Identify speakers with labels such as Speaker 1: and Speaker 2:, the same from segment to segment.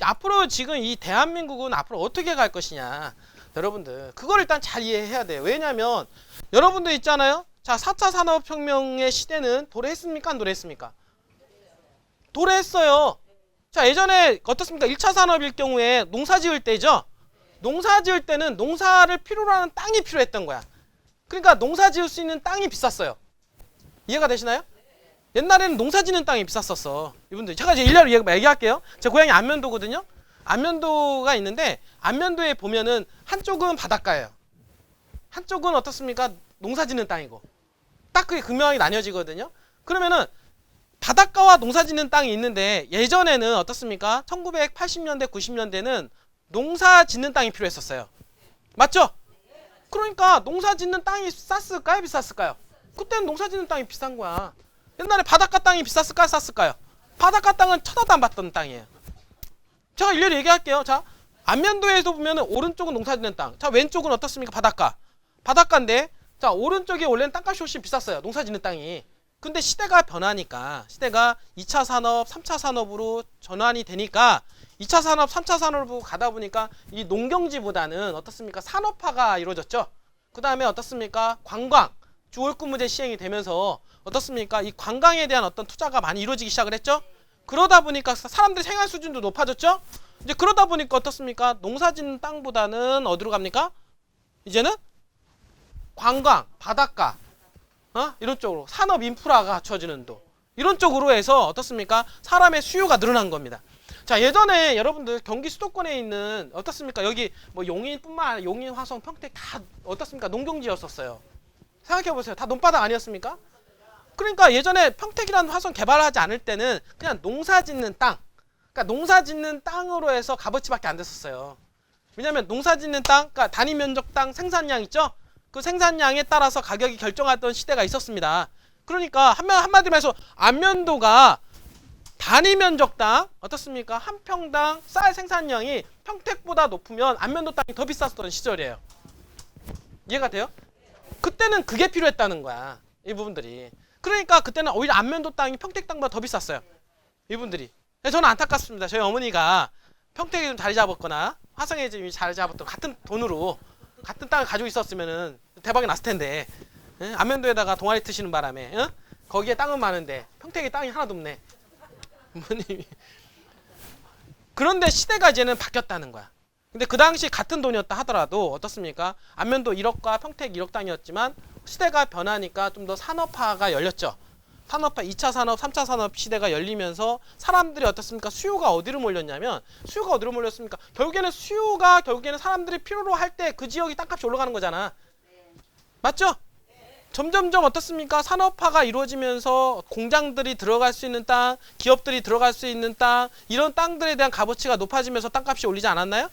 Speaker 1: 앞으로 지금 이 대한민국은 앞으로 어떻게 갈 것이냐. 여러분들 그걸 일단 잘 이해해야 돼요. 왜냐면 여러분들 있잖아요. 자, 4차 산업혁명의 시대는 도래했습니까? 안 도래했습니까? 도래했어요. 자, 예전에 어떻습니까? 1차 산업일 경우에 농사 지을 때죠. 농사 지을 때는 농사를 필요로 하는 땅이 필요했던 거야. 그러니까 농사 지을 수 있는 땅이 비쌌어요. 이해가 되시나요? 옛날에는 농사 짓는 땅이 비쌌었어. 이분들 제가 이제 일례로 얘기할게요. 제 고향이 안면도거든요. 안면도가 있는데 안면도에 보면은 한쪽은 바닷가예요. 한쪽은 어떻습니까? 농사 짓는 땅이고. 딱 그게 극명하게 나뉘어지거든요. 그러면은 바닷가와 농사 짓는 땅이 있는데 예전에는 어떻습니까? 1980년대, 90년대는 농사 짓는 땅이 필요했었어요. 맞죠? 그러니까 농사 짓는 땅이 쌌을까요? 비쌌을까요? 그때는 농사 짓는 땅이 비싼 거야. 옛날에 바닷가 땅이 비쌌을까요? 쌌을까요? 바닷가 땅은 쳐다도 안 봤던 땅이에요. 제가 일일이 얘기할게요. 자, 안면도에서 보면 오른쪽은 농사 짓는 땅. 자, 왼쪽은 어떻습니까? 바닷가. 바닷가인데 자, 오른쪽이 원래는 땅값이 훨씬 비쌌어요. 농사 짓는 땅이. 근데 시대가 변하니까 시대가 2차 산업, 3차 산업으로 전환이 되니까 2차 산업, 3차 산업으로 가다 보니까 이 농경지보다는 어떻습니까? 산업화가 이루어졌죠. 그 다음에 어떻습니까? 관광, 주월급무제 시행이 되면서 어떻습니까? 이 관광에 대한 어떤 투자가 많이 이루어지기 시작을 했죠. 그러다 보니까 사람들의 생활 수준도 높아졌죠. 이제 그러다 보니까 어떻습니까? 농사 짓는 땅보다는 어디로 갑니까? 이제는 관광, 바닷가, 이런 쪽으로 산업 인프라가 갖춰지는 도 이런 쪽으로 해서 어떻습니까? 사람의 수요가 늘어난 겁니다. 자, 예전에 여러분들 경기 수도권에 있는 어떻습니까? 여기 뭐 용인뿐만 아니라 용인, 화성, 평택 다 어떻습니까? 농경지였었어요. 생각해보세요. 다 논바닥 아니었습니까? 그러니까 예전에 평택이라는 화성 개발하지 않을 때는 그냥 농사 짓는 땅, 그러니까 농사 짓는 땅으로 해서 값어치밖에 안 됐었어요. 왜냐면 농사 짓는 땅, 그러니까 단위 면적 땅 생산량 있죠? 그 생산량에 따라서 가격이 결정하던 시대가 있었습니다. 그러니까 한마디로 해서 안면도가 단위 면적당 어떻습니까? 한 평당 쌀 생산량이 평택보다 높으면 안면도 땅이 더 비쌌던 시절이에요. 이해가 돼요? 그때는 그게 필요했다는 거야. 이 부분들이. 그러니까 그때는 오히려 안면도 땅이 평택 땅보다 더 비쌌어요. 이분들이. 저는 안타깝습니다. 저희 어머니가 평택에 좀 자리 잡았거나 화성에 좀 자리 잡았던 같은 돈으로 같은 땅을 가지고 있었으면은 대박이 났을 텐데, 안면도에다가 동아리 트시는 바람에, 거기에 땅은 많은데 평택에 땅이 하나도 없네. 어머님이. 그런데 시대가 이제는 바뀌었다는 거야. 근데 그 당시 같은 돈이었다 하더라도 어떻습니까? 안면도 1억과 평택 1억 땅이었지만 시대가 변하니까 좀 더 산업화가 열렸죠. 산업화 2차 산업, 3차 산업 시대가 열리면서 사람들이 어떻습니까? 수요가 어디로 몰렸냐면 수요가 어디로 몰렸습니까? 결국에는 사람들이 필요로 할 때 그 지역이 땅값이 올라가는 거잖아. 맞죠? 점점점 어떻습니까? 산업화가 이루어지면서 공장들이 들어갈 수 있는 땅, 기업들이 들어갈 수 있는 땅, 이런 땅들에 대한 값어치가 높아지면서 땅값이 올리지 않았나요?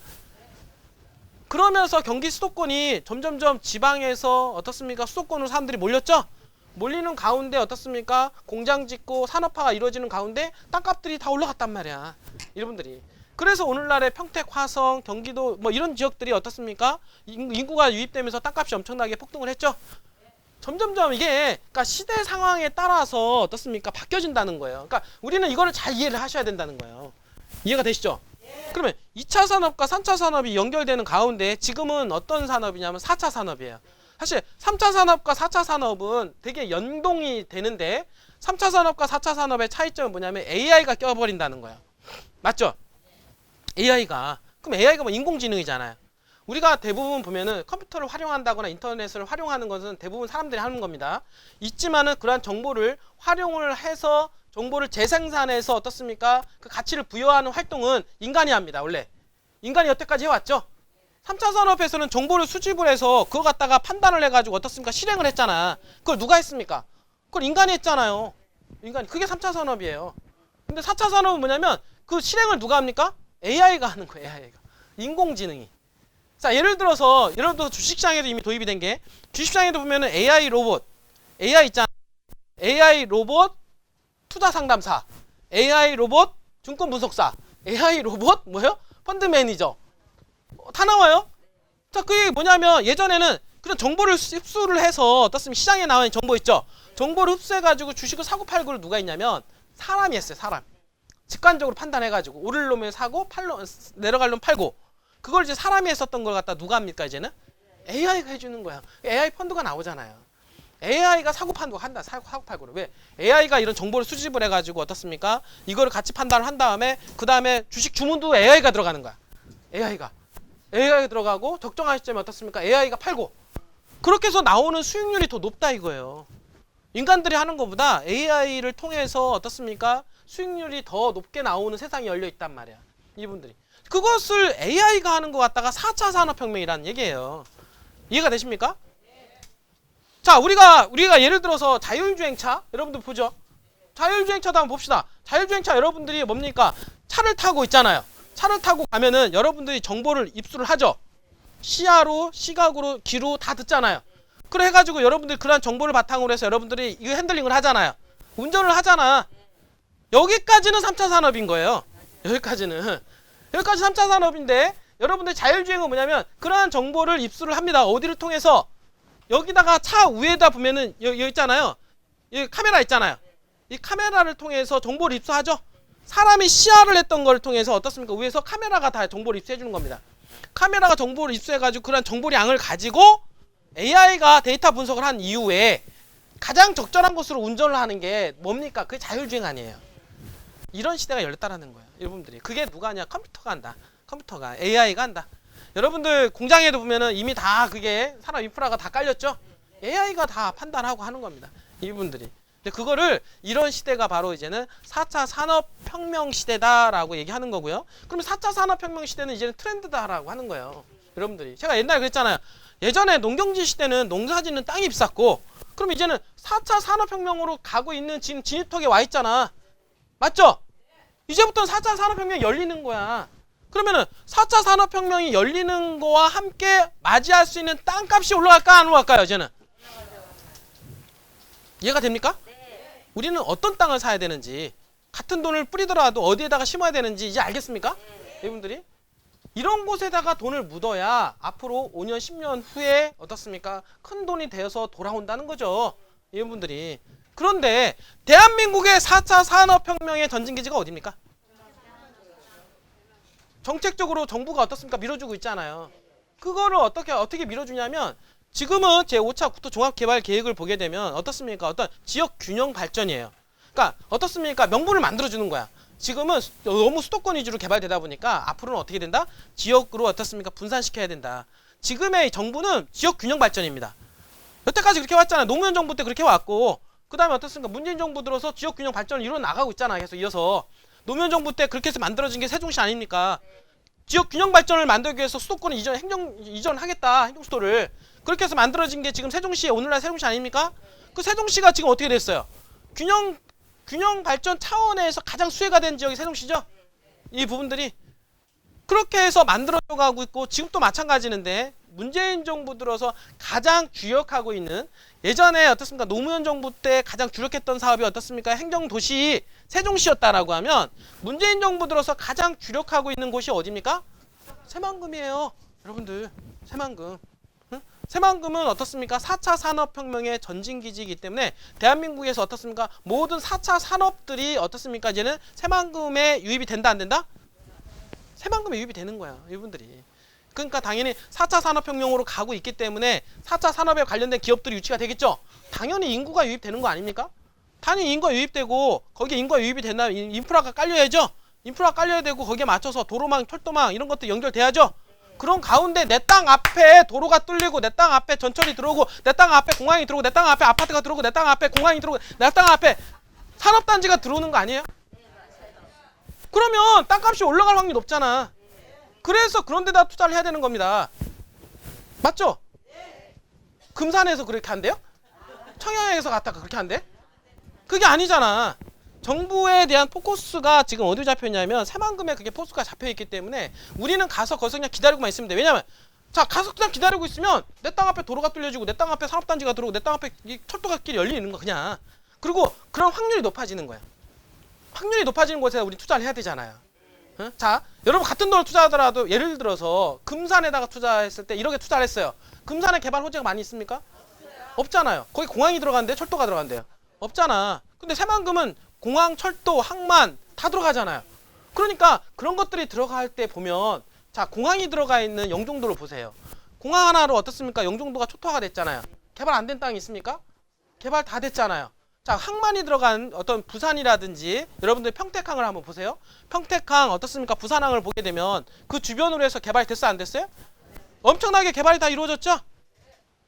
Speaker 1: 그러면서 경기 수도권이 점점점 지방에서 어떻습니까? 수도권으로 사람들이 몰렸죠? 몰리는 가운데 어떻습니까? 공장 짓고 산업화가 이루어지는 가운데 땅값들이 다 올라갔단 말이야. 여러분들이. 그래서 오늘날의 평택, 화성, 경기도 뭐 이런 지역들이 어떻습니까? 인구가 유입되면서 땅값이 엄청나게 폭등을 했죠? 점점점 이게 그러니까 시대 상황에 따라서 어떻습니까? 바뀌어진다는 거예요. 그러니까 우리는 이거를 잘 이해를 하셔야 된다는 거예요. 이해가 되시죠? 그러면 2차 산업과 3차 산업이 연결되는 가운데 지금은 어떤 산업이냐면 4차 산업이에요. 사실 3차 산업과 4차 산업은 되게 연동이 되는데 3차 산업과 4차 산업의 차이점은 뭐냐면 AI가 껴버린다는 거예요. 맞죠? AI가. 그럼 AI가 뭐 인공지능이잖아요. 우리가 대부분 보면은 컴퓨터를 활용한다거나 인터넷을 활용하는 것은 대부분 사람들이 하는 겁니다. 있지만은 그러한 정보를 활용을 해서 정보를 재생산해서 어떻습니까? 그 가치를 부여하는 활동은 인간이 합니다. 원래. 인간이 여태까지 해왔죠? 3차 산업에서는 정보를 수집을 해서 그거 갖다가 판단을 해가지고 어떻습니까? 실행을 했잖아. 그걸 누가 했습니까? 그걸 인간이 했잖아요. 인간이. 그게 3차 산업이에요. 근데 4차 산업은 뭐냐면 그 실행을 누가 합니까? AI가 하는 거예요. AI가. 인공지능이. 자, 예를 들어서 주식시장에도 이미 도입이 된 게 주식시장에도 보면은 AI 로봇, AI 있잖아. AI 로봇 투자 상담사, AI 로봇 증권 분석사, AI 로봇 뭐예요? 펀드 매니저. 다 나와요. 자, 그게 뭐냐면 예전에는 그냥 정보를 흡수를 해서 어떻습니까? 시장에 나와 있는 정보 있죠. 정보를 흡수해가지고 주식을 사고 팔고를 누가 했냐면 사람이 했어요. 직관적으로 판단해가지고 오를 놈에 사고 내려갈 놈 팔고 그걸 이제 사람이 했었던 걸 갖다 누가 합니까 이제는? AI가 해주는 거야. AI 펀드가 나오잖아요. AI가 사고 판도 한다. 사고 팔고를. 왜? AI가 이런 정보를 수집을 해가지고 어떻습니까? 이거를 같이 판단을 한 다음에 그 다음에 주식 주문도 AI가 들어가는 거야. AI가 들어가고 적정한 시점에 어떻습니까? AI가 팔고 그렇게 해서 나오는 수익률이 더 높다 이거예요. 인간들이 하는 것보다 AI를 통해서 어떻습니까? 수익률이 더 높게 나오는 세상이 열려 있단 말이야. 이분들이. 그것을 AI가 하는 것 같다가 4차 산업혁명이라는 얘기예요. 이해가 되십니까? 자, 우리가 예를 들어서 자율주행차 여러분들 보죠. 자율주행차도 한번 봅시다. 자율주행차 여러분들이 뭡니까? 차를 타고 있잖아요. 차를 타고 가면은 여러분들이 정보를 입수를 하죠. 시야로, 시각으로, 귀로 다 듣잖아요. 그래 해가지고 여러분들이 그러한 정보를 바탕으로 해서 여러분들이 이 핸들링을 하잖아요. 운전을 하잖아. 여기까지는 3차 산업인 거예요. 여기까지 3차 산업인데 여러분들 자율주행은 뭐냐면 그러한 정보를 입수를 합니다. 어디를 통해서? 여기다가 차 위에다 보면은 여기 있잖아요. 여기 카메라 있잖아요. 이 카메라를 통해서 정보를 입수하죠. 사람이 시야를 했던 걸 통해서 어떻습니까? 위에서 카메라가 다 정보를 입수해 주는 겁니다. 카메라가 정보를 입수해가지고 그런 정보량을 가지고 AI가 데이터 분석을 한 이후에 가장 적절한 곳으로 운전을 하는 게 뭡니까? 그게 자율주행 아니에요. 이런 시대가 열렸다라는 거예요. 여러분들이. 그게 누가 하냐? 컴퓨터가 한다. 컴퓨터가 AI가 한다. 여러분들 공장에도 보면은 이미 다 그게 산업 인프라가 다 깔렸죠? AI가 다 판단하고 하는 겁니다. 이분들이. 근데 그거를 이런 시대가 바로 이제는 4차 산업혁명 시대다라고 얘기하는 거고요. 그러면 4차 산업혁명 시대는 이제는 트렌드다라고 하는 거예요. 여러분들이. 제가 옛날에 그랬잖아요. 예전에 농경지 시대는 농사 짓는 땅이 비쌌고 그럼 이제는 4차 산업혁명으로 가고 있는 지금 진입턱에 와 있잖아. 맞죠? 이제부터는 4차 산업혁명이 열리는 거야. 그러면은 4차 산업혁명이 열리는 거와 함께 맞이할 수 있는 땅값이 올라갈까 안 올라갈까요? 이제는 이해가 됩니까? 네. 우리는 어떤 땅을 사야 되는지 같은 돈을 뿌리더라도 어디에다가 심어야 되는지 이제 알겠습니까? 네. 여러분들이 이런 곳에다가 돈을 묻어야 앞으로 5년 10년 후에 어떻습니까? 큰 돈이 되어서 돌아온다는 거죠. 여러분들이. 그런데 대한민국의 4차 산업혁명의 전진기지가 어디입니까? 정책적으로 정부가 어떻습니까? 밀어주고 있잖아요. 그거를 어떻게 밀어주냐면 지금은 제5차 국토 종합개발계획을 보게 되면 어떻습니까? 어떤 지역 균형 발전이에요. 그러니까 어떻습니까? 명분을 만들어주는 거야. 지금은 너무 수도권 위주로 개발되다 보니까 앞으로는 어떻게 된다? 지역으로 어떻습니까? 분산시켜야 된다. 지금의 정부는 지역 균형 발전입니다. 여태까지 그렇게 왔잖아요. 노무현 정부 때 그렇게 왔고 그 다음에 어떻습니까? 문재인 정부 들어서 지역 균형 발전을 이루어 나가고 있잖아요. 계속 이어서. 노무현 정부 때 그렇게 해서 만들어진 게 세종시 아닙니까? 지역 균형 발전을 만들기 위해서 수도권을 이전하겠다. 행정수도를. 그렇게 해서 만들어진 게 지금 세종시에 오늘날 세종시 아닙니까? 그 세종시가 지금 어떻게 됐어요? 균형 발전 차원에서 가장 수혜가 된 지역이 세종시죠? 이 부분들이. 그렇게 해서 만들어져 가고 있고 지금 또 마찬가지인데 문재인 정부 들어서 가장 주력하고 있는 예전에 어떻습니까? 노무현 정부 때 가장 주력했던 사업이 어떻습니까? 행정도시 세종시였다라고 하면 문재인 정부 들어서 가장 주력하고 있는 곳이 어디입니까? 새만금이에요. 여러분들 새만금. 새만금은 어떻습니까? 4차 산업혁명의 전진기지이기 때문에 대한민국에서 어떻습니까? 모든 4차 산업들이 어떻습니까? 이제는 새만금에 유입이 된다 안 된다? 새만금에 유입이 되는 거야. 이분들이. 그러니까 당연히 4차 산업혁명으로 가고 있기 때문에 4차 산업에 관련된 기업들이 유치가 되겠죠. 당연히 인구가 유입되는 거 아닙니까? 당연히 인구가 유입되고 거기에 인구가 유입이 된다면 인프라가 깔려야죠. 인프라가 깔려야 되고 거기에 맞춰서 도로망, 철도망 이런 것도 연결돼야죠. 그런 가운데 내 땅 앞에 도로가 뚫리고 내 땅 앞에 전철이 들어오고 내 땅 앞에 공항이 들어오고 내 땅 앞에 아파트가 들어오고 내 땅 앞에 공항이 들어오고 내 땅 앞에 산업단지가 들어오는 거 아니에요? 그러면 땅값이 올라갈 확률이 높잖아. 그래서 그런 데다 투자를 해야 되는 겁니다. 맞죠? 금산에서 그렇게 한대요? 청양에서 갔다가 그렇게 한대? 그게 아니잖아. 정부에 대한 포커스가 지금 어디 잡혀있냐면 새만금에 그게 포커스가 잡혀있기 때문에 우리는 가서 거기서 그냥 기다리고만 있으면 돼. 왜냐면 자 가서 그냥 기다리고 있으면 내 땅 앞에 도로가 뚫려지고 내 땅 앞에 산업단지가 들어오고 내 땅 앞에 이 철도가 길이 열리는 거 그냥. 그리고 그런 확률이 높아지는 거야. 확률이 높아지는 곳에 우리 투자를 해야 되잖아요. 응? 자 여러분 같은 돈을 투자하더라도 예를 들어서 금산에다가 투자했을 때 1억에 투자를 했어요. 금산에 개발 호재가 많이 있습니까? 없잖아요. 거기 공항이 들어간대요? 철도가 들어간대요? 없잖아. 근데 새만금은 공항, 철도, 항만, 다 들어가잖아요. 그러니까 그런 것들이 들어갈 때 보면 자, 공항이 들어가 있는 영종도를 보세요. 공항 하나로 어떻습니까? 영종도가 초토화가 됐잖아요. 개발 안 된 땅이 있습니까? 개발 다 됐잖아요. 자, 항만이 들어간 어떤 부산이라든지 여러분들 평택항을 한번 보세요. 평택항 어떻습니까? 부산항을 보게 되면 그 주변으로 해서 개발이 됐어요? 안 됐어요? 엄청나게 개발이 다 이루어졌죠?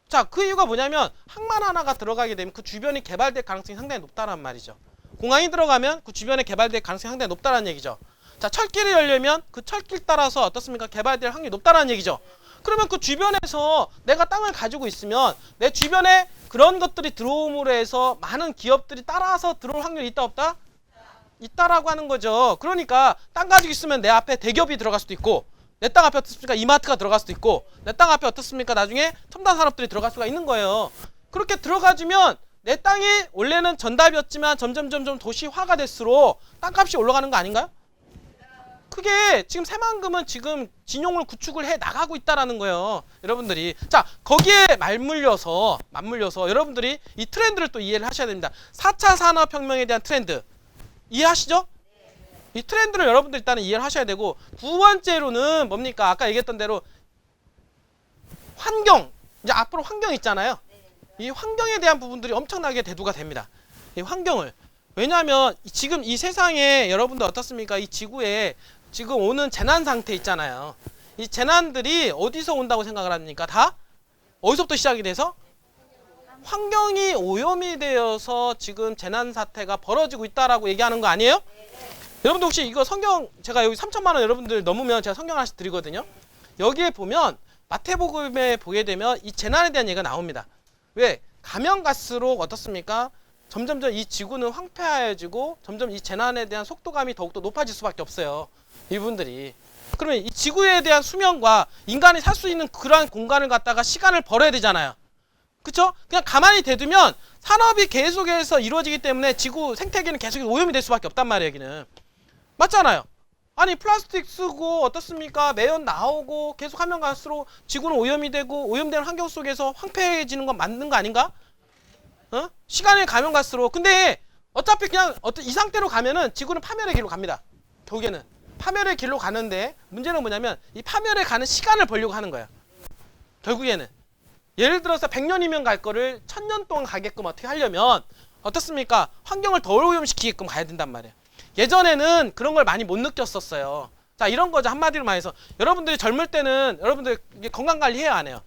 Speaker 1: 자, 그 이유가 뭐냐면 항만 하나가 들어가게 되면 그 주변이 개발될 가능성이 상당히 높다는 말이죠. 공항이 들어가면 그 주변에 개발될 가능성이 상당히 높다는 얘기죠. 자, 철길이 열려면 그 철길 따라서 어떻습니까? 개발될 확률이 높다는 얘기죠. 그러면 그 주변에서 내가 땅을 가지고 있으면 내 주변에 그런 것들이 들어옴으로 해서 많은 기업들이 따라서 들어올 확률이 있다 없다? 있다라고 하는 거죠. 그러니까 땅 가지고 있으면 내 앞에 대기업이 들어갈 수도 있고 내 땅 앞에 어떻습니까? 이마트가 들어갈 수도 있고 내 땅 앞에 어떻습니까? 나중에 첨단 산업들이 들어갈 수가 있는 거예요. 그렇게 들어가주면 내 땅이 원래는 전답이었지만 점점 도시화가 될수록 땅값이 올라가는 거 아닌가요? 그게 지금 새만금은 지금 진용을 구축을 해 나가고 있다라는 거예요. 여러분들이. 자, 거기에 맞물려서 여러분들이 이 트렌드를 또 이해를 하셔야 됩니다. 4차 산업혁명에 대한 트렌드. 이해하시죠? 이 트렌드를 여러분들 일단은 이해를 하셔야 되고 두 번째로는 뭡니까? 아까 얘기했던 대로 환경. 이제 앞으로 환경 있잖아요. 이 환경에 대한 부분들이 엄청나게 대두가 됩니다. 이 환경을. 왜냐하면 지금 이 세상에 여러분들 어떻습니까? 이 지구에 지금 오는 재난 상태 있잖아요. 이 재난들이 어디서 온다고 생각을 합니까? 다 어디서부터 시작이 돼서? 환경이 오염이 되어서 지금 재난 사태가 벌어지고 있다라고 얘기하는 거 아니에요? 여러분들 혹시 이거 성경 제가 여기 3천만 원 여러분들 넘으면 제가 성경 하나씩 드리거든요. 여기에 보면 마태복음에 보게 되면 이 재난에 대한 얘기가 나옵니다. 왜? 가면 갈수록 어떻습니까? 점점 이 지구는 황폐해지고 점점 이 재난에 대한 속도감이 더욱더 높아질 수밖에 없어요. 이분들이. 그러면 이 지구에 대한 수명과 인간이 살 수 있는 그러한 공간을 갖다가 시간을 벌어야 되잖아요. 그쵸? 그냥 가만히 대두면 산업이 계속해서 이루어지기 때문에 지구 생태계는 계속 오염이 될 수밖에 없단 말이에요. 여기는. 맞잖아요. 아니 플라스틱 쓰고 어떻습니까? 매연 나오고 계속 하면 갈수록 지구는 오염이 되고 오염된 환경 속에서 황폐해지는 건 맞는 거 아닌가? 어? 시간이 가면 갈수록. 근데 어차피 그냥 이 상태로 가면은 지구는 파멸의 길로 갑니다. 결국에는 파멸의 길로 가는데 문제는 뭐냐면 이 파멸에 가는 시간을 벌려고 하는 거예요. 결국에는 예를 들어서 100년이면 갈 거를 1000년 동안 가게끔 어떻게 하려면 어떻습니까? 환경을 덜 오염시키게끔 가야 된단 말이에요. 예전에는 그런 걸 많이 못 느꼈었어요. 자, 이런 거죠. 한마디로 말해서 여러분들이 젊을 때는 여러분들 건강관리 해요, 안 해요?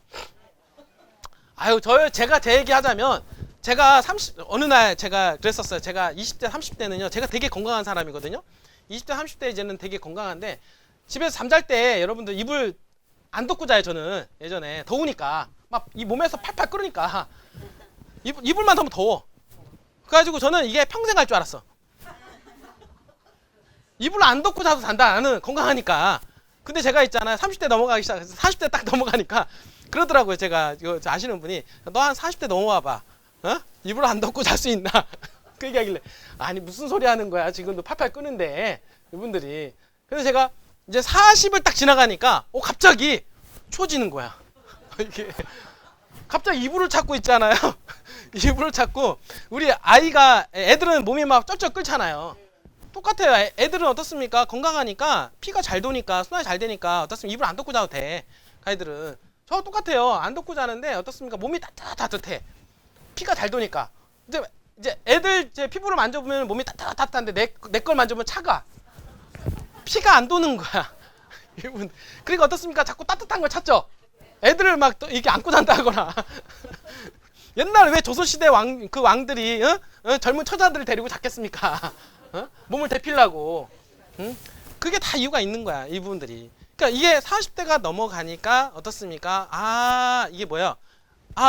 Speaker 1: 아유, 제가 제 얘기 하자면 제가 어느 날 제가 그랬었어요. 제가 20대 30대는요 제가 되게 건강한 사람이거든요. 20대 30대 이제는 되게 건강한데 집에서 잠잘 때 여러분들 이불 안 덮고 자요. 저는 예전에 더우니까 막 이 몸에서 팔팔 끓으니까 이불만 덮으면 더워. 그래가지고 저는 이게 평생 갈 줄 알았어. 이불 안 덮고 자도 잔다. 나는 건강하니까. 근데 제가 있잖아요. 30대 넘어가기 시작해서 40대 딱 넘어가니까 그러더라고요. 제가 이거 아시는 분이 너 한 40대 넘어와봐. 어? 이불 안 덮고 잘 수 있나? 그 얘기하길래 아니 무슨 소리 하는 거야. 지금도 팔팔 끄는데 이분들이. 그래서 제가 이제 40을 딱 지나가니까 갑자기 추워지는 거야. 이게 갑자기 이불을 찾고 있잖아요. 이불을 찾고 우리 애들은 몸이 막 쩔쩔 끓잖아요. 똑같아요. 애들은 어떻습니까? 건강하니까 피가 잘 도니까 순환이 잘 되니까 어떻습니까? 이불 안 덮고 자도 돼. 아이들은 저 똑같아요. 안 덮고 자는데 어떻습니까? 몸이 따뜻해. 피가 잘 도니까. 이제 애들 제 피부를 만져보면 몸이 따뜻한데 내 걸 만져보면 차가. 피가 안 도는 거야. 그러니까 어떻습니까? 자꾸 따뜻한 걸 찾죠. 애들을 막 이렇게 안고 잔다거나. 옛날 왜 조선시대 왕들이 젊은 처자들을 데리고 잤겠습니까? 몸을 데피려고. 그게 다 이유가 있는 거야. 이 부분들이. 그러니까 이게 40대가 넘어가니까 어떻습니까? 이게 뭐야?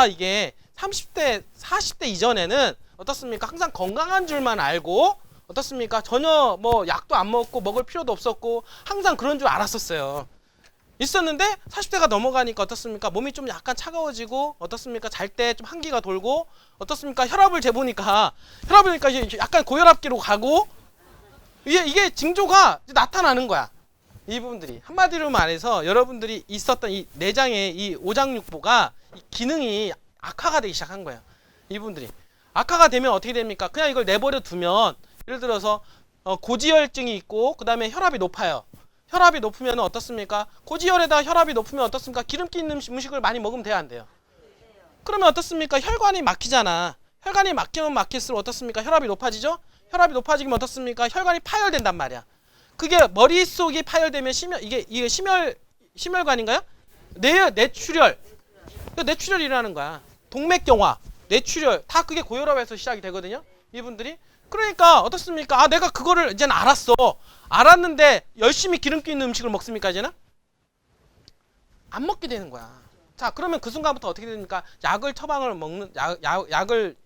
Speaker 1: 이게 30대 40대 이전에는 어떻습니까? 항상 건강한 줄만 알고 어떻습니까? 전혀 뭐 약도 안 먹고 먹을 필요도 없었고 항상 그런 줄 알았었어요. 있었는데 40대가 넘어가니까 어떻습니까? 몸이 좀 약간 차가워지고 어떻습니까? 잘 때 좀 한기가 돌고 어떻습니까? 혈압을 재보니까 약간 고혈압기로 가고 이게 징조가 나타나는 거야. 이 부분들이 한마디로 말해서 여러분들이 있었던 이 내장의 이 오장육부가 기능이 악화가 되기 시작한 거예요. 이 부분들이 악화가 되면 어떻게 됩니까? 그냥 이걸 내버려 두면 예를 들어서 고지혈증이 있고 그 다음에 혈압이 높아요. 혈압이 높으면 어떻습니까? 고지혈에다 혈압이 높으면 어떻습니까? 기름기 있는 음식을 많이 먹으면 돼요, 안 돼요? 그러면 어떻습니까? 혈관이 막히잖아. 혈관이 막히면 막힐수록 어떻습니까? 혈압이 높아지죠? 혈압이 높아지면 어떻습니까? 혈관이 파열된단 말이야. 그게 머릿속이 파열되면 이게 심혈관인가요? 뇌출혈. 뇌출혈이 일어나는 거야. 동맥경화, 뇌출혈 다 그게 고혈압에서 시작이 되거든요. 이분들이. 그러니까 어떻습니까? 아, 내가 그거를 이제는 알았어. 알았는데 열심히 기름기 있는 음식을 먹습니까, 이제는? 안 먹게 되는 거야. 자, 그러면 그 순간부터 어떻게 됩니까? 약을 처방을 먹는 약을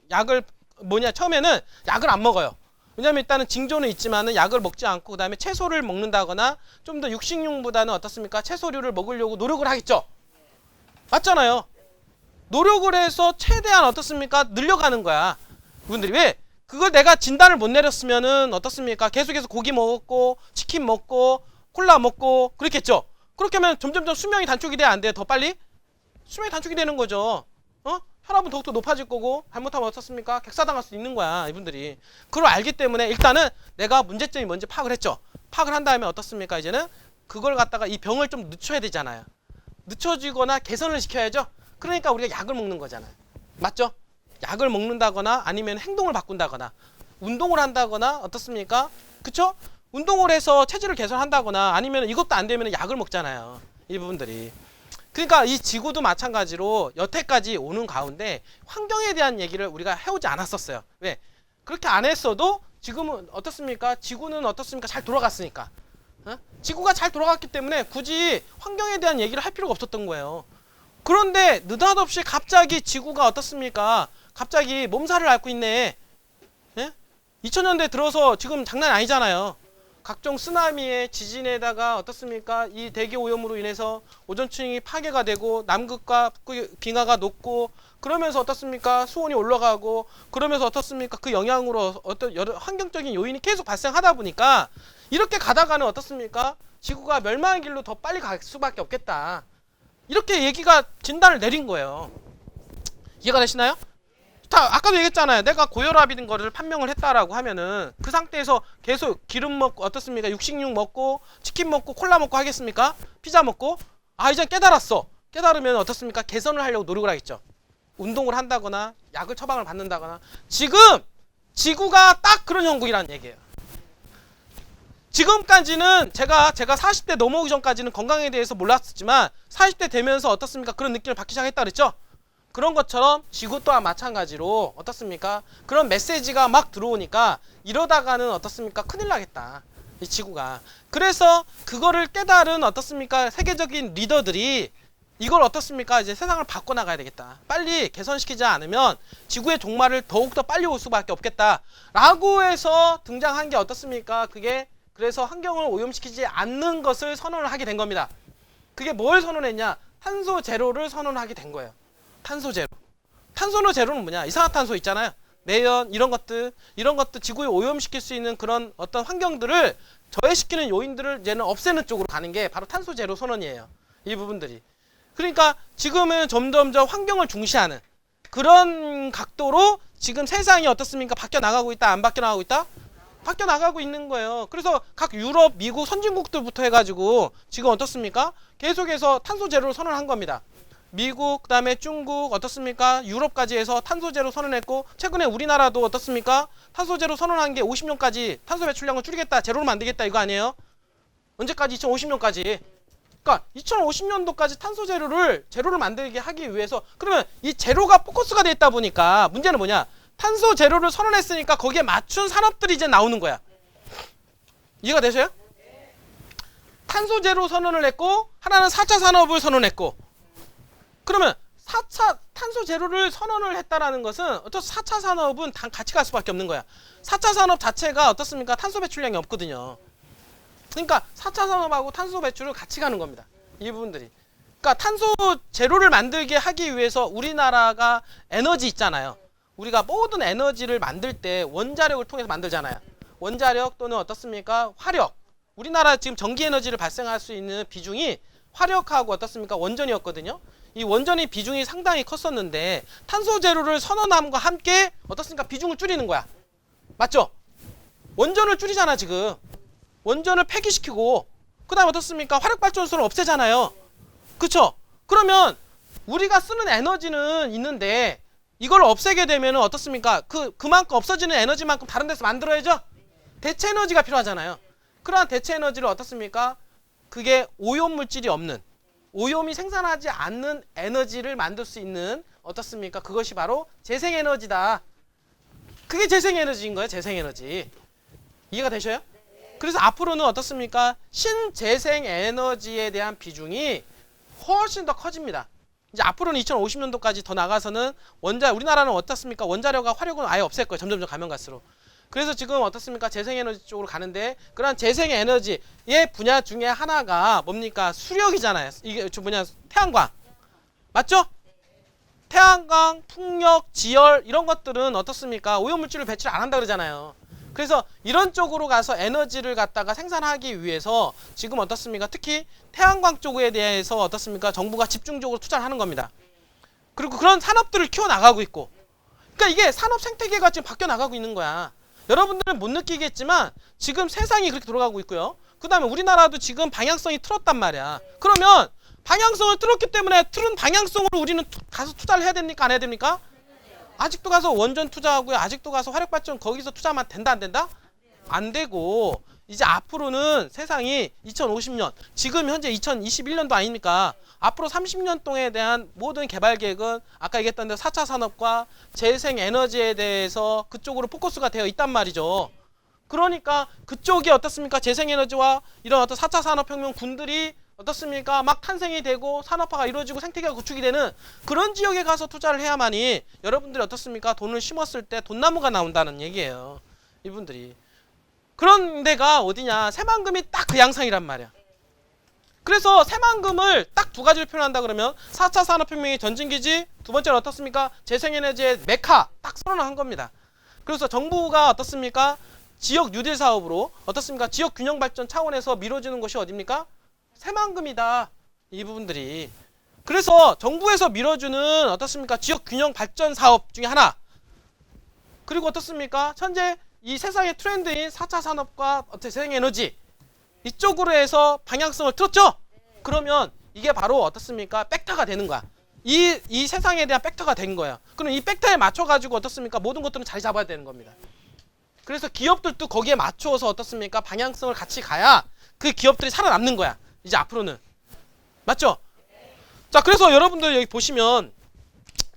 Speaker 1: 처음에는 약을 안 먹어요. 왜냐면 일단은 징조는 있지만은 약을 먹지 않고 그다음에 채소를 먹는다거나 좀 더 육식용보다는 어떻습니까? 채소류를 먹으려고 노력을 하겠죠. 맞잖아요. 노력을 해서 최대한 어떻습니까? 늘려가는 거야. 이분들이 왜? 그걸 내가 진단을 못 내렸으면은 어떻습니까? 계속해서 고기 먹고 치킨 먹고 콜라 먹고 그렇겠죠. 그렇게 하면 점점점 수명이 단축이 돼야 안 돼요? 더 빨리? 수명이 단축이 되는 거죠. 혈압은 더욱더 높아질 거고 잘못하면 어떻습니까? 객사당할 수 있는 거야, 이분들이. 그걸 알기 때문에 일단은 내가 문제점이 뭔지 파악을 했죠. 파악을 한 다음에 어떻습니까? 이제는 그걸 갖다가 이 병을 좀 늦춰야 되잖아요. 늦춰지거나 개선을 시켜야죠. 그러니까 우리가 약을 먹는 거잖아요. 맞죠? 약을 먹는다거나 아니면 행동을 바꾼다거나 운동을 한다거나 어떻습니까? 그쵸? 운동을 해서 체질을 개선한다거나 아니면 이것도 안 되면 약을 먹잖아요. 이 부분들이. 그러니까 이 지구도 마찬가지로 여태까지 오는 가운데 환경에 대한 얘기를 우리가 해오지 않았었어요. 왜? 그렇게 안 했어도 지금은 어떻습니까? 지구는 어떻습니까? 잘 돌아갔으니까. 지구가 잘 돌아갔기 때문에 굳이 환경에 대한 얘기를 할 필요가 없었던 거예요. 그런데 느닷없이 갑자기 지구가 어떻습니까? 갑자기 몸살을 앓고 있네. 2000년대 들어서 지금 장난 아니잖아요. 각종 쓰나미에 지진에다가 어떻습니까? 이 대기 오염으로 인해서 오존층이 파괴가 되고 남극과 빙하가 녹고 그러면서 어떻습니까? 수온이 올라가고 그러면서 어떻습니까? 그 영향으로 어떤 여러 환경적인 요인이 계속 발생하다 보니까 이렇게 가다가는 어떻습니까? 지구가 멸망의 길로 더 빨리 갈 수밖에 없겠다. 이렇게 얘기가 진단을 내린 거예요. 이해가 되시나요? 아까도 얘기했잖아요. 내가 고혈압인 거를 판명을 했다라고 하면은 그 상태에서 계속 기름 먹고 어떻습니까? 육식육 먹고 치킨 먹고 콜라 먹고 하겠습니까? 피자 먹고 이제 깨달았어. 깨달으면 어떻습니까? 개선을 하려고 노력을 하겠죠. 운동을 한다거나 약을 처방을 받는다거나. 지금 지구가 딱 그런 형국이라는 얘기예요. 지금까지는 제가 40대 넘어오기 전까지는 건강에 대해서 몰랐었지만 40대 되면서 어떻습니까? 그런 느낌을 받기 시작했다 그랬죠? 그런 것처럼 지구 또한 마찬가지로 어떻습니까? 그런 메시지가 막 들어오니까 이러다가는 어떻습니까? 큰일 나겠다. 이 지구가. 그래서 그거를 깨달은 어떻습니까? 세계적인 리더들이 이걸 어떻습니까? 이제 세상을 바꿔나가야 되겠다. 빨리 개선시키지 않으면 지구의 종말을 더욱더 빨리 올 수밖에 없겠다. 라고 해서 등장한 게 어떻습니까? 그게 그래서 환경을 오염시키지 않는 것을 선언을 하게 된 겁니다. 그게 뭘 선언했냐? 탄소 제로를 선언하게 된 거예요. 탄소 제로. 탄소 제로는 뭐냐? 이산화탄소 있잖아요. 매연 이런 것들 지구에 오염시킬 수 있는 그런 어떤 환경들을 저해시키는 요인들을 이제는 없애는 쪽으로 가는 게 바로 탄소 제로 선언이에요. 이 부분들이. 그러니까 지금은 점점점 환경을 중시하는 그런 각도로 지금 세상이 어떻습니까? 바뀌어 나가고 있다, 안 바뀌어 나가고 있다? 바뀌어 나가고 있는 거예요. 그래서 각 유럽, 미국 선진국들부터 해가지고 지금 어떻습니까? 계속해서 탄소 제로를 선언한 겁니다. 미국, 그 다음에 중국, 어떻습니까? 유럽까지 해서 탄소 제로 선언했고, 최근에 우리나라도 어떻습니까? 탄소 제로 선언한 게 50년까지 탄소 배출량을 줄이겠다, 제로를 만들겠다, 이거 아니에요? 언제까지? 2050년까지. 그러니까 2050년도까지 탄소 제로를 만들게 하기 위해서, 그러면 이 제로가 포커스가 돼 있다 보니까 문제는 뭐냐? 탄소 제로를 선언했으니까 거기에 맞춘 산업들이 이제 나오는 거야. 이해가 되세요? 탄소 제로 선언을 했고, 하나는 4차 산업을 선언했고, 그러면 4차 탄소 제로를 선언을 했다라는 것은 어떤 4차 산업은 같이 갈 수밖에 없는 거야. 4차 산업 자체가 어떻습니까? 탄소 배출량이 없거든요. 그러니까 4차 산업하고 탄소 배출을 같이 가는 겁니다. 이 부분들이. 그러니까 탄소 제로를 만들게 하기 위해서 우리나라가 에너지 있잖아요. 우리가 모든 에너지를 만들 때 원자력을 통해서 만들잖아요. 원자력 또는 어떻습니까? 화력. 우리나라 지금 전기 에너지를 발생할 수 있는 비중이 화력하고 어떻습니까? 원전이었거든요. 이 원전의 비중이 상당히 컸었는데 탄소 제로를 선언함과 함께 어떻습니까? 비중을 줄이는 거야. 맞죠? 원전을 줄이잖아 지금. 원전을 폐기시키고 그 다음에 어떻습니까? 화력발전소를 없애잖아요. 그쵸? 그러면 우리가 쓰는 에너지는 있는데 이걸 없애게 되면 어떻습니까? 그만큼 없어지는 에너지만큼 다른 데서 만들어야죠? 대체 에너지가 필요하잖아요. 그러한 대체 에너지를 어떻습니까? 그게 오염물질이 없는, 오염이 생산하지 않는 에너지를 만들 수 있는 어떻습니까? 그것이 바로 재생에너지다. 그게 재생에너지인 거예요. 재생에너지. 이해가 되셔요? 그래서 앞으로는 어떻습니까? 신재생에너지에 대한 비중이 훨씬 더 커집니다. 이제 앞으로는 2050년도까지 더 나가서는 우리나라는 어떻습니까? 원자력과 화력은 아예 없앨 거예요. 점점 가면 갈수록. 그래서 지금 어떻습니까? 재생에너지 쪽으로 가는데 그런 재생에너지의 분야 중에 하나가 뭡니까? 수력이잖아요. 이게 태양광. 맞죠? 태양광, 풍력, 지열 이런 것들은 어떻습니까? 오염물질을 배출을 안 한다 그러잖아요. 그래서 이런 쪽으로 가서 에너지를 갖다가 생산하기 위해서 지금 어떻습니까? 특히 태양광 쪽에 대해서 어떻습니까? 정부가 집중적으로 투자를 하는 겁니다. 그리고 그런 산업들을 키워나가고 있고. 그러니까 이게 산업 생태계가 지금 바뀌어 나가고 있는 거야. 여러분들은 못 느끼겠지만 지금 세상이 그렇게 돌아가고 있고요. 그 다음에 우리나라도 지금 방향성이 틀었단 말이야. 그러면 방향성을 틀었기 때문에 틀은 방향성으로 우리는 가서 투자를 해야 됩니까? 안 해야 됩니까? 아직도 가서 원전 투자하고요. 아직도 가서 화력발전 거기서 투자하면 된다 안 된다? 안 되고 이제 앞으로는 세상이 2050년 지금 현재 2021년도 아닙니까? 앞으로 30년 동안에 대한 모든 개발 계획은 아까 얘기했던 대로 4차 산업과 재생에너지에 대해서 그쪽으로 포커스가 되어 있단 말이죠. 그러니까 그쪽이 어떻습니까? 재생에너지와 이런 어떤 4차 산업혁명 군들이 어떻습니까? 막 탄생이 되고 산업화가 이루어지고 생태계가 구축이 되는 그런 지역에 가서 투자를 해야만이 여러분들이 어떻습니까? 돈을 심었을 때 돈나무가 나온다는 얘기예요. 이분들이. 그런 데가 어디냐? 새만금이 딱 그 양상이란 말이야. 그래서 새만금을 딱 두 가지를 표현한다 그러면 4차 산업혁명의 전진기지, 두 번째는 어떻습니까? 재생에너지의 메카 딱 선언한 겁니다. 그래서 정부가 어떻습니까? 지역 뉴딜 사업으로 어떻습니까? 지역 균형 발전 차원에서 미뤄지는 것이 어딥니까? 새만금이다. 이 부분들이. 그래서 정부에서 밀어주는 어떻습니까? 지역 균형 발전 사업 중에 하나. 그리고 어떻습니까? 현재 이 세상의 트렌드인 4차 산업과 재생에너지 이쪽으로 해서 방향성을 틀었죠? 그러면 이게 바로 어떻습니까? 벡터가 되는 거야. 이 세상에 대한 벡터가 된 거야. 그럼 이 벡터에 맞춰가지고 어떻습니까? 모든 것들은 자리 잡아야 되는 겁니다. 그래서 기업들도 거기에 맞추어서 어떻습니까? 방향성을 같이 가야 그 기업들이 살아남는 거야. 이제 앞으로는. 맞죠? 자, 그래서 여러분들 여기 보시면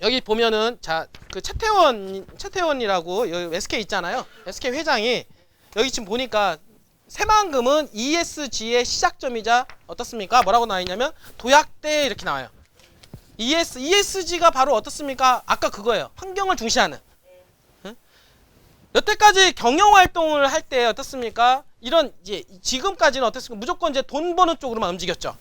Speaker 1: 여기 보면은 자, 그 최태원이라고 여기 SK 있잖아요. SK 회장이 여기 지금 보니까 새만금은 ESG의 시작점이자 어떻습니까? 뭐라고 나와 있냐면 도약대 이렇게 나와요. ESG가 바로 어떻습니까? 아까 그거예요. 환경을 중시하는. 응? 여태까지 경영 활동을 할 때 어떻습니까? 이런 이제 지금까지는 어떻습니까? 무조건 이제 돈 버는 쪽으로만 움직였죠.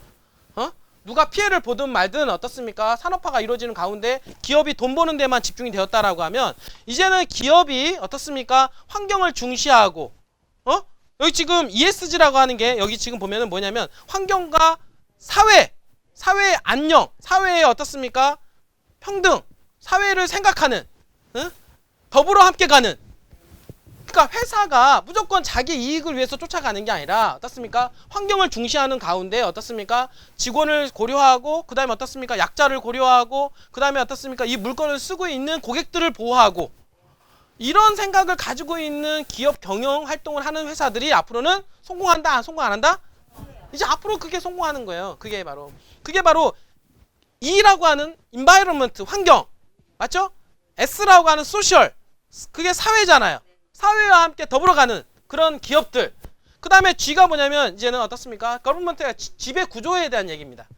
Speaker 1: 누가 피해를 보든 말든 어떻습니까? 산업화가 이루어지는 가운데 기업이 돈 버는 데만 집중이 되었다라고 하면 이제는 기업이 어떻습니까? 환경을 중시하고 여기 지금 ESG라고 하는 게 여기 지금 보면은 뭐냐면 환경과 사회의 안녕, 사회의 어떻습니까? 평등, 사회를 생각하는 더불어 함께 가는. 그러니까 회사가 무조건 자기 이익을 위해서 쫓아가는 게 아니라 어떻습니까? 환경을 중시하는 가운데 어떻습니까? 직원을 고려하고 그 다음에 어떻습니까? 약자를 고려하고 그 다음에 어떻습니까? 이 물건을 쓰고 있는 고객들을 보호하고 이런 생각을 가지고 있는 기업 경영 활동을 하는 회사들이 앞으로는 성공한다? 성공 안 한다? 이제 앞으로 그게 성공하는 거예요. 그게 바로 E라고 하는 environment, 환경 맞죠? S라고 하는 social, 그게 사회잖아요. 사회와 함께 더불어가는 그런 기업들. 그 다음에 G가 뭐냐면 이제는 어떻습니까? government의 지배구조에 대한 얘기입니다.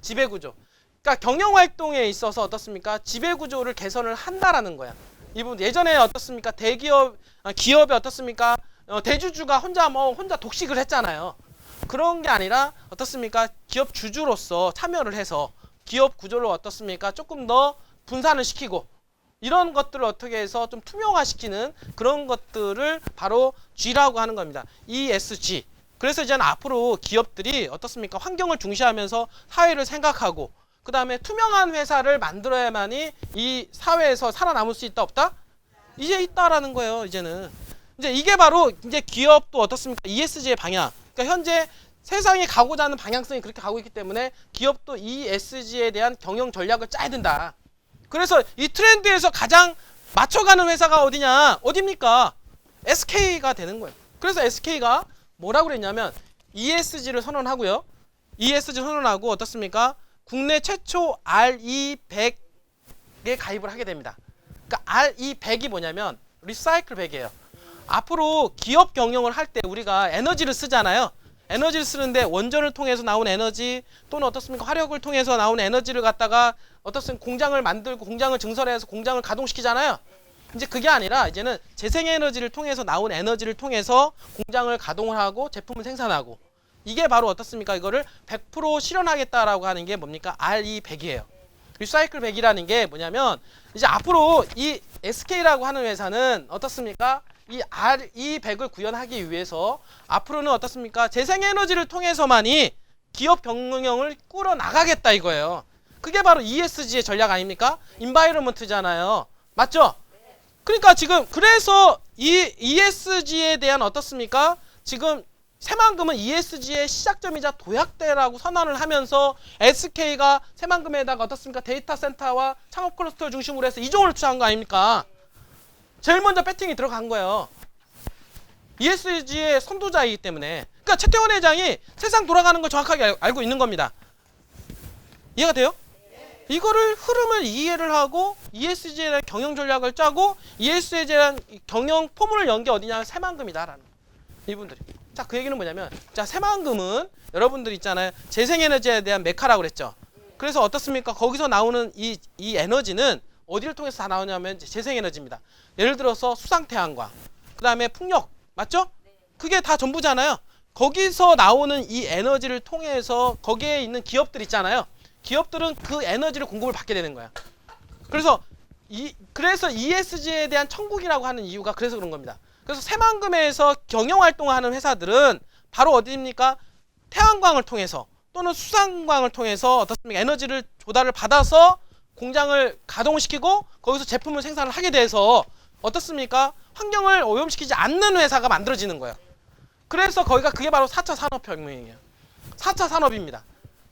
Speaker 1: 지배구조. 그러니까 경영활동에 있어서 어떻습니까? 지배구조를 개선을 한다라는 거야. 이 부분 예전에 어떻습니까? 기업이 어떻습니까? 대주주가 혼자 독식을 했잖아요. 그런 게 아니라 어떻습니까? 기업 주주로서 참여를 해서 기업 구조를 어떻습니까? 조금 더 분산을 시키고 이런 것들을 어떻게 해서 좀 투명화시키는 그런 것들을 바로 G라고 하는 겁니다. ESG. 그래서 이제는 앞으로 기업들이 어떻습니까? 환경을 중시하면서 사회를 생각하고 그 다음에 투명한 회사를 만들어야만이 이 사회에서 살아남을 수 있다 없다? 이제 있다라는 거예요. 이제는. 이제 이게 바로 이제 기업도 어떻습니까? ESG의 방향. 그러니까 현재 세상이 가고자 하는 방향성이 그렇게 가고 있기 때문에 기업도 ESG에 대한 경영 전략을 짜야 된다. 그래서 이 트렌드에서 가장 맞춰가는 회사가 어디냐? 어디입니까? SK가 되는 거예요. 그래서 SK가 뭐라고 그랬냐면 ESG를 선언하고요. ESG 선언하고 어떻습니까? 국내 최초 RE100에 가입을 하게 됩니다. 그러니까 RE100이 뭐냐면 리사이클 100이에요. 앞으로 기업 경영을 할 때 우리가 에너지를 쓰잖아요. 에너지를 쓰는데 원전을 통해서 나온 에너지 또는 어떻습니까? 화력을 통해서 나온 에너지를 갖다가 어떻습니까? 공장을 만들고 공장을 증설해서 공장을 가동시키잖아요. 이제 그게 아니라 이제는 재생에너지를 통해서 나온 에너지를 통해서 공장을 가동을 하고 제품을 생산하고 이게 바로 어떻습니까? 이거를 100% 실현하겠다라고 하는 게 뭡니까? RE100이에요. 리사이클 100이라는 게 뭐냐면 이제 앞으로 이 SK라고 하는 회사는 어떻습니까? 이 RE100을 구현하기 위해서 앞으로는 어떻습니까? 재생에너지를 통해서만이 기업 경영을 꾸려나가겠다 이거예요. 그게 바로 ESG의 전략 아닙니까? 인바이러먼트잖아요. 맞죠? 그러니까 지금 그래서 이 ESG에 대한 어떻습니까? 지금 새만금은 ESG의 시작점이자 도약대라고 선언을 하면서 SK가 새만금에다가 어떻습니까? 데이터 센터와 창업 클러스터 중심으로 해서 2종을 투자한 거 아닙니까? 제일 먼저 배팅이 들어간 거예요. ESG의 선도자이기 때문에. 그러니까 최태원 회장이 세상 돌아가는 걸 정확하게 알고 있는 겁니다. 이해가 돼요? 이거를 흐름을 이해를 하고 ESG에 대한 경영 전략을 짜고 ESG에 대한 경영 포문을 연 게 어디냐? 새만금이다라는 이분들이. 자, 그 얘기는 뭐냐면 자, 새만금은 여러분들 있잖아요. 재생에너지에 대한 메카라고 그랬죠. 그래서 어떻습니까? 거기서 나오는 이 에너지는 어디를 통해서 다 나오냐면 재생에너지입니다. 예를 들어서 수상태양광, 그 다음에 풍력, 맞죠? 그게 다 전부잖아요. 거기서 나오는 이 에너지를 통해서 거기에 있는 기업들 있잖아요. 기업들은 그 에너지를 공급을 받게 되는 거야. 그래서 ESG에 대한 천국이라고 하는 이유가 그래서 그런 겁니다. 그래서 새만금에서 경영활동을 하는 회사들은 바로 어디입니까? 태양광을 통해서 또는 수상광을 통해서 어떻습니까? 에너지를 조달을 받아서 공장을 가동시키고 거기서 제품을 생산을 하게 돼서 어떻습니까? 환경을 오염시키지 않는 회사가 만들어지는 거예요. 그래서 거기가 그게 바로 4차 산업혁명이에요. 4차 산업입니다.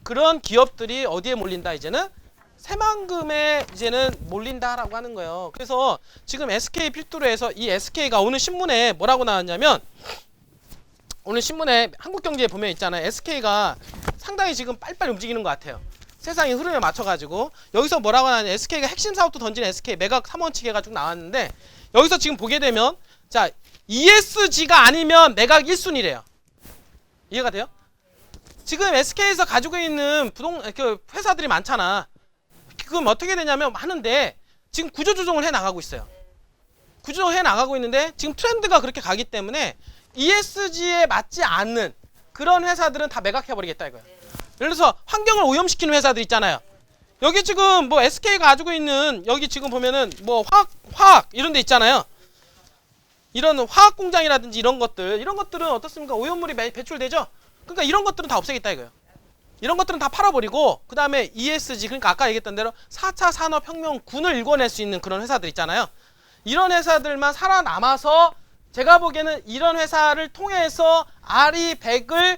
Speaker 1: 그런 기업들이 어디에 몰린다? 이제는 새만금에 이제는 몰린다라고 하는 거예요. 그래서 지금 SK 필두로 해서 이 SK가 오늘 신문에 뭐라고 나왔냐면 오늘 신문에 한국경제에 보면 있잖아요. SK가 상당히 지금 빨리빨리 움직이는 것 같아요. 세상의 흐름에 맞춰가지고 여기서 뭐라고 하냐면 SK가 핵심 사업도 던지는 SK 매각 3원칙 해가지고 나왔는데 여기서 지금 보게 되면 자 ESG가 아니면 매각 1순위래요. 이해가 돼요? 지금 SK에서 가지고 있는 회사들이 많잖아. 그럼 어떻게 되냐면 많은데 지금 구조조정을 해 나가고 있어요. 구조조정을 해 나가고 있는데 지금 트렌드가 그렇게 가기 때문에 ESG에 맞지 않는 그런 회사들은 다 매각해버리겠다 이거예요. 예를 들어서 환경을 오염시키는 회사들 있잖아요. 여기 지금 뭐 SK가 가지고 있는 여기 지금 보면은 뭐 화학 이런 데 있잖아요. 이런 화학 공장이라든지 이런 것들은 어떻습니까? 오염물이 배출되죠? 그러니까 이런 것들은 다 없애겠다 이거예요. 이런 것들은 다 팔아버리고 그 다음에 ESG 그러니까 아까 얘기했던 대로 4차 산업혁명군을 일궈낼 수 있는 그런 회사들 있잖아요. 이런 회사들만 살아남아서 제가 보기에는 이런 회사를 통해서 RE100을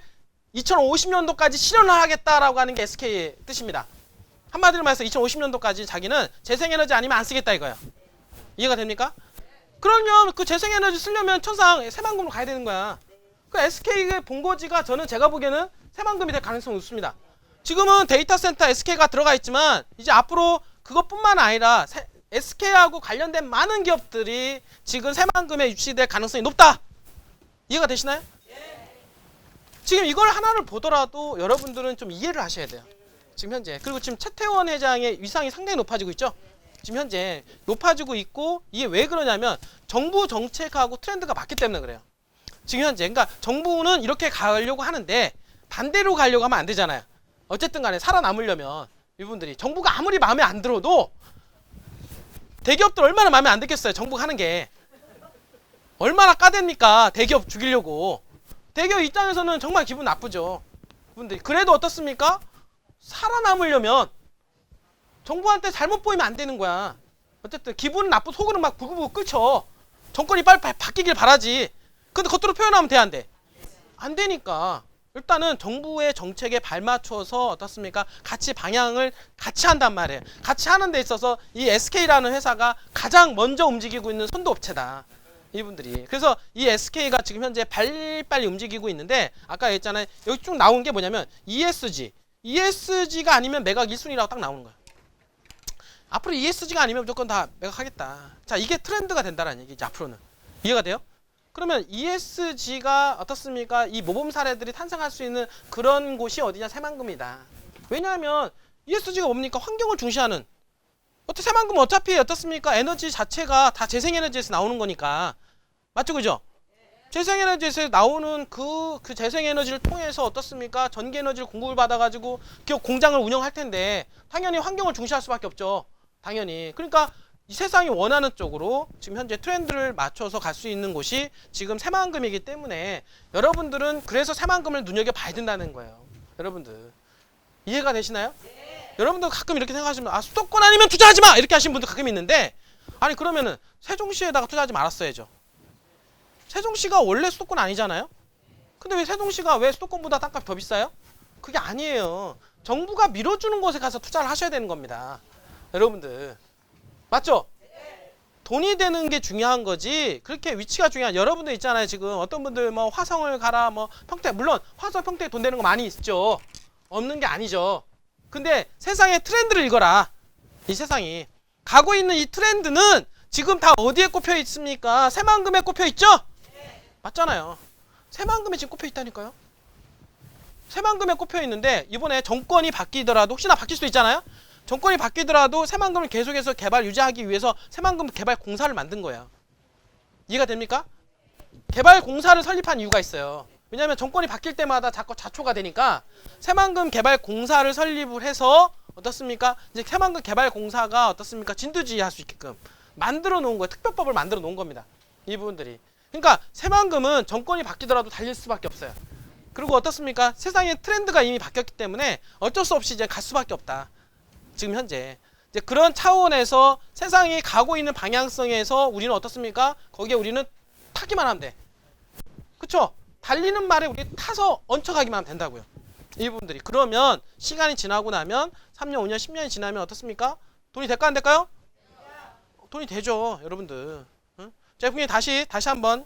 Speaker 1: 2050년도까지 실현을 하겠다라고 하는 게 SK의 뜻입니다. 한마디로 말해서 2050년도까지 자기는 재생에너지 아니면 안 쓰겠다 이거예요. 이해가 됩니까? 그러면 그 재생에너지 쓰려면 천상 새만금으로 가야 되는 거야. 그 SK의 본거지가 저는 제가 보기에는 새만금이 될 가능성이 높습니다. 지금은 데이터 센터 SK가 들어가 있지만 이제 앞으로 그것뿐만 아니라 SK하고 관련된 많은 기업들이 지금 새만금에 유치될 가능성이 높다. 이해가 되시나요? 지금 이걸 하나를 보더라도 여러분들은 좀 이해를 하셔야 돼요. 지금 현재. 그리고 지금 최태원 회장의 위상이 상당히 높아지고 있죠. 지금 현재 높아지고 있고 이게 왜 그러냐면 정부 정책하고 트렌드가 맞기 때문에 그래요. 지금 현재 그러니까 정부는 이렇게 가려고 하는데 반대로 가려고 하면 안 되잖아요. 어쨌든 간에 살아남으려면 이분들이 정부가 아무리 마음에 안 들어도 대기업들 얼마나 마음에 안 들겠어요. 정부가 하는 게 얼마나 까댑니까? 대기업 죽이려고. 대기업 입장에서는 정말 기분 나쁘죠. 이분들이 그래도 어떻습니까? 살아남으려면 정부한테 잘못 보이면 안 되는 거야. 어쨌든 기분은 나쁘고 속으로 막 부글부글 끓죠. 정권이 빨리 바뀌길 바라지. 근데 겉으로 표현하면 돼, 안 돼? 안 되니까 일단은 정부의 정책에 발맞춰서 어떻습니까? 같이 방향을 같이 한단 말이에요. 같이 하는 데 있어서 이 SK라는 회사가 가장 먼저 움직이고 있는 선도업체다. 이분들이. 그래서 이 SK가 지금 현재 빨리 움직이고 있는데 아까 얘기했잖아요. 여기 쭉 나온 게 뭐냐면 ESG가 아니면 매각 1순위라고 딱 나오는 거야. 앞으로 ESG가 아니면 무조건 다 매각하겠다. 자, 이게 트렌드가 된다는 얘기지 앞으로는. 이해가 돼요? 그러면 ESG가 어떻습니까? 이 모범 사례들이 탄생할 수 있는 그런 곳이 어디냐? 새만금이다. 왜냐하면 ESG가 뭡니까? 환경을 중시하는. 새만금은 어차피 어떻습니까? 에너지 자체가 다 재생에너지에서 나오는 거니까. 맞죠? 그죠? 재생에너지에서 나오는 그 재생에너지를 통해서 어떻습니까? 전기에너지를 공급을 받아가지고 그 공장을 운영할 텐데 당연히 환경을 중시할 수밖에 없죠. 당연히. 그러니까 이 세상이 원하는 쪽으로 지금 현재 트렌드를 맞춰서 갈 수 있는 곳이 지금 새만금이기 때문에 여러분들은 그래서 새만금을 눈여겨봐야 된다는 거예요. 여러분들 이해가 되시나요? 네. 여러분들 가끔 이렇게 생각하시면 수도권 아니면 투자하지 마! 이렇게 하시는 분들 가끔 있는데 아니 그러면은 세종시에다가 투자하지 말았어야죠. 세종시가 원래 수도권 아니잖아요? 근데 왜 세종시가 왜 수도권보다 땅값이 더 비싸요? 그게 아니에요. 정부가 밀어주는 곳에 가서 투자를 하셔야 되는 겁니다. 여러분들 맞죠? 돈이 되는 게 중요한 거지 그렇게 위치가 중요한 여러분들 있잖아요. 지금 어떤 분들 뭐 화성을 가라 뭐 평택 물론 화성 평택에 돈 되는 거 많이 있죠. 없는 게 아니죠. 근데 세상의 트렌드를 읽어라. 이 세상이 가고 있는 이 트렌드는 지금 다 어디에 꼽혀 있습니까? 새만금에 꼽혀 있죠? 맞잖아요. 새만금에 지금 꼽혀 있다니까요. 새만금에 꼽혀 있는데 이번에 정권이 바뀌더라도 혹시나 바뀔 수도 있잖아요. 정권이 바뀌더라도 새만금을 계속해서 개발 유지하기 위해서 새만금 개발 공사를 만든 거예요. 이해가 됩니까? 개발 공사를 설립한 이유가 있어요. 왜냐하면 정권이 바뀔 때마다 자꾸 자초가 되니까 새만금 개발 공사를 설립을 해서 어떻습니까? 이제 새만금 개발 공사가 어떻습니까? 진두지휘할 수 있게끔 만들어 놓은 거예요. 특별법을 만들어 놓은 겁니다. 이 부분들이. 그러니까 새만금은 정권이 바뀌더라도 달릴 수밖에 없어요. 그리고 어떻습니까? 세상의 트렌드가 이미 바뀌었기 때문에 어쩔 수 없이 이제 갈 수밖에 없다. 지금 현재 이제 그런 차원에서 세상이 가고 있는 방향성에서 우리는 어떻습니까? 거기에 우리는 타기만 하면 돼. 그쵸? 달리는 말에 우리 타서 얹혀가기만 하면 된다고요. 이 부분들이. 그러면 시간이 지나고 나면 3년, 5년, 10년이 지나면 어떻습니까? 돈이 될까 안 될까요? 돈이 되죠. 여러분들. 응? 제가 분명히 다시 한번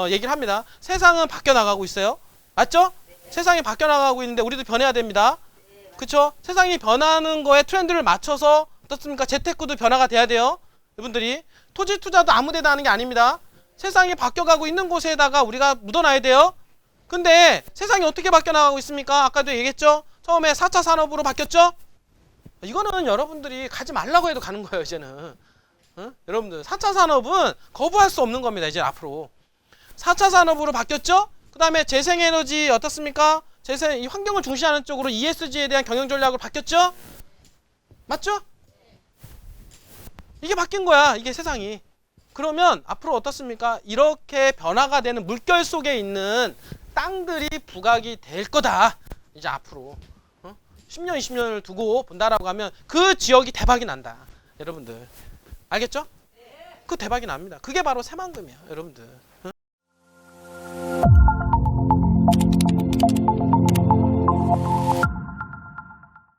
Speaker 1: 얘기를 합니다. 세상은 바뀌어 나가고 있어요. 맞죠? 세상이 바뀌어 나가고 있는데 우리도 변해야 됩니다. 그쵸? 세상이 변하는 거에 트렌드를 맞춰서 어떻습니까? 재테크도 변화가 돼야 돼요. 여러분들이. 토지 투자도 아무 데나 하는 게 아닙니다. 세상이 바뀌어가고 있는 곳에다가 우리가 묻어놔야 돼요. 근데 세상이 어떻게 바뀌어 나가고 있습니까? 아까도 얘기했죠? 처음에 4차 산업으로 바뀌었죠? 이거는 여러분들이 가지 말라고 해도 가는 거예요, 이제는. 응? 여러분들 4차 산업은 거부할 수 없는 겁니다, 이제 앞으로. 4차 산업으로 바뀌었죠? 그 다음에 재생에너지 어떻습니까? 이 환경을 중시하는 쪽으로 ESG에 대한 경영 전략으로 바뀌었죠? 맞죠? 이게 바뀐 거야. 이게 세상이. 그러면 앞으로 어떻습니까? 이렇게 변화가 되는 물결 속에 있는 땅들이 부각이 될 거다. 이제 앞으로 10년, 20년을 두고 본다라고 하면 그 지역이 대박이 난다. 여러분들. 알겠죠? 그 대박이 납니다. 그게 바로 새만금이에요. 여러분들.